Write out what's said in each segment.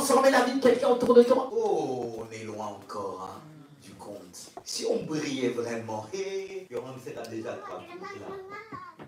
transformer la vie de quelqu'un autour de toi? Oh, on est loin encore hein, du compte. Si on brillait vraiment, Yoram s'est déjà attrapé là.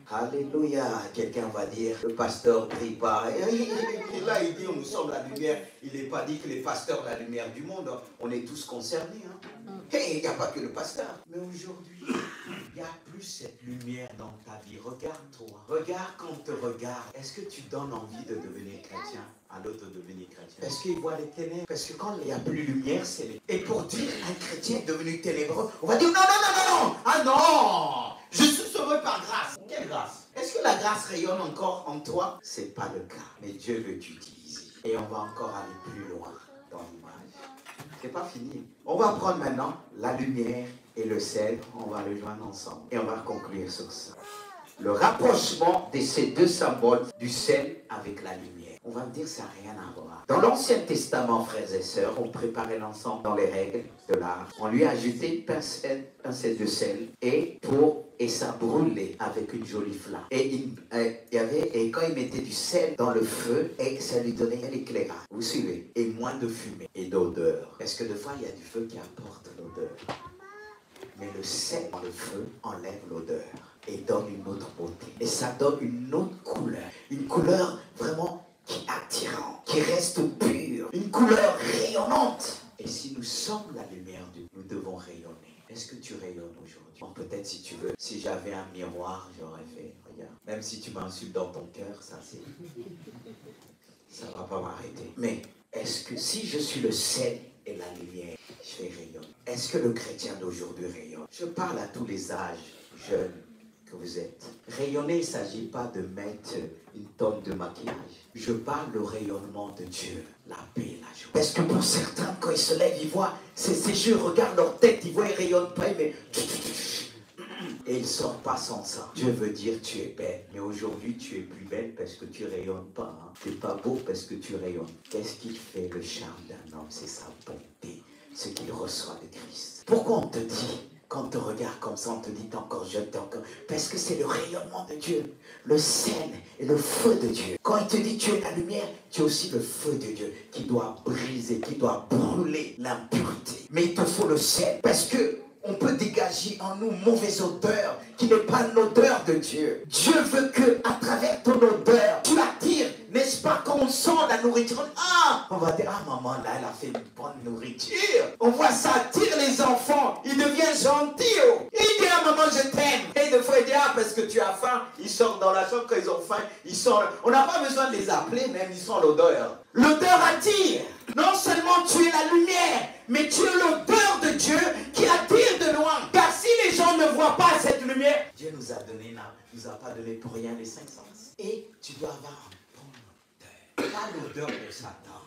Alléluia. Quelqu'un va dire, le pasteur brille pas. Et là, il dit, nous sommes la lumière. Il n'est pas dit que les pasteurs la lumière du monde. On est tous concernés. Hein. Il n'y a pas que le pasteur. Mais aujourd'hui, il n'y a plus cette lumière dans ta vie. Regarde-toi. Regarde quand on te regarde. Est-ce que tu donnes envie de devenir chrétien à l'autre de devenir chrétien? Est-ce qu'il voit les ténèbres? Parce que quand il n'y a plus de lumière, c'est les... Et pour dire un chrétien est devenu ténébreux, on va dire non, non, non, non, non. Ah non, je suis sauvé par grâce. Quelle grâce? Est-ce que la grâce rayonne encore en toi? C'est pas le cas. Mais Dieu veut t'utiliser. Et on va encore aller plus loin dans l'image. C'est pas fini. On va prendre maintenant la lumière et le sel. On va le joindre ensemble. Et on va conclure sur ça. Le rapprochement de ces deux symboles du sel avec la lumière. On va me dire ça n'a rien à voir. Dans l'Ancien Testament, frères et sœurs, on préparait l'encens dans les règles de l'art. On lui ajoutait une pincette de sel et ça brûlait avec une jolie flamme. Et quand il mettait du sel dans le feu, et ça lui donnait un éclairage. Vous suivez? Et moins de fumée et d'odeur. Parce que des fois, il y a du feu qui apporte l'odeur. Mais le sel dans le feu enlève l'odeur et donne une autre beauté. Et ça donne une autre couleur. Une couleur vraiment qui est attirante, qui reste pure. Une couleur rayonnante. Et si nous sommes la lumière de Dieu, nous devons rayonner. Est-ce que tu rayonnes aujourd'hui? Bon, peut-être si tu veux, si j'avais un miroir, j'aurais fait, regarde. Même si tu m'insultes dans ton cœur, ça va pas m'arrêter. Mais est-ce que si je suis le sel et la lumière, je vais rayonner? Est-ce que le chrétien d'aujourd'hui rayonne? Je parle à tous les âges, jeunes que vous êtes. Rayonner, il ne s'agit pas de mettre une tonne de maquillage. Je parle du rayonnement de Dieu, la paix et la joie. Parce que pour certains, quand ils se lèvent, ils voient ces yeux, regardent leur tête, ils voient, ils ne rayonnent pas, mais... Et ils ne sortent pas sans ça. Dieu veut dire tu es belle. Mais aujourd'hui, tu es plus belle parce que tu ne rayonnes pas. Hein. Tu n'es pas beau parce que tu rayonnes. Qu'est-ce qui fait le charme d'un homme? C'est sa bonté. Ce qu'il reçoit de Christ. Pourquoi on te dit, quand on te regarde comme ça, on te dit t'es encore jeune, t'es encore... Parce que c'est le rayonnement de Dieu. Le sel et le feu de Dieu. Quand il te dit tu es la lumière, tu es aussi le feu de Dieu qui doit briser, qui doit brûler l'impureté. Mais il te faut le sel parce que on peut dégager en nous mauvaise odeur qui n'est pas l'odeur de Dieu. Dieu veut que à travers ton odeur, tu attires, n'est-ce pas, quand on sent la nourriture, on va dire, maman là, elle a fait une bonne nourriture. On voit ça attire les enfants, ils deviennent gentils. Il dit, maman, je t'aime. Et des fois, il dit, parce que tu as faim, ils sortent dans la chambre quand ils ont faim, ils sortent. On n'a pas besoin de les appeler, même ils sentent l'odeur. L'odeur attire. Non seulement tu es la lumière, mais tu es l'odeur de Dieu qui attire de loin. Car si les gens ne voient pas cette lumière, Dieu nous a donné, nous a pas donné pour rien les 5 sens. Et tu dois avoir un bon odeur. Pas l'odeur de Satan.